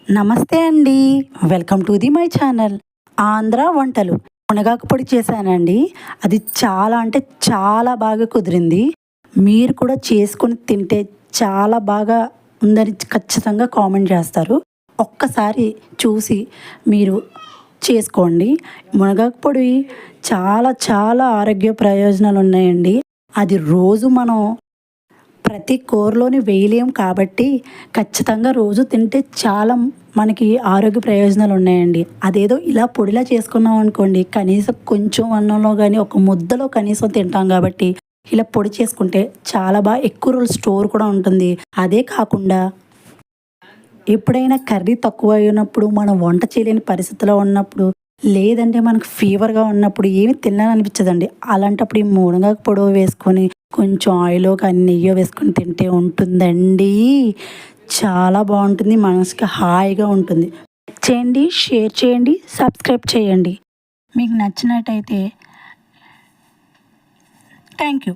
నమస్తే అండి. Welcome to my channel Andhra వంటలు. మునగాకు పొడి చేశానండి. అది చాలా అంటే చాలా బాగా కుదిరింది. మీరు కూడా చేసుకొని తింటే చాలా బాగా ఉందని ఖచ్చితంగా కామెంట్ చేస్తారు. ఒక్కసారి చూసి మీరు చేసుకోండి. మునగాకు పొడి చాలా చాలా ఆరోగ్య ప్రయోజనాలు ఉన్నాయండి. అది రోజు మనం ప్రతి కూరలోని వేయలేం కాబట్టి ఖచ్చితంగా రోజు తింటే చాలా మనకి ఆరోగ్య ప్రయోజనాలు ఉన్నాయండి. అదేదో ఇలా పొడిలా చేసుకున్నాం అనుకోండి, కనీసం కొంచెం అన్నంలో కానీ ఒక ముద్దలో కనీసం తింటాం కాబట్టి ఇలా పొడి చేసుకుంటే చాలా బాగా ఎక్కువ రోజులు స్టోర్ కూడా ఉంటుంది. అదే కాకుండా ఎప్పుడైనా కర్రీ తక్కువ అయినప్పుడు మనం వంట చేయలేని పరిస్థితిలో ఉన్నప్పుడు, లేదంటే మనకు ఫీవర్గా ఉన్నప్పుడు ఏమి తినాలనిపించదండి. అలాంటప్పుడు ఈ మునగాకు పొడి వేసుకొని కొంచెం ఆయిలో కానీ నెయ్యో వేసుకొని తింటే ఉంటుందండి, చాలా బాగుంటుంది. మనసుకి హాయిగా ఉంటుంది. చేయండి, షేర్ చేయండి, సబ్స్క్రైబ్ చేయండి. మీకు నచ్చినట్టయితే థ్యాంక్ యూ.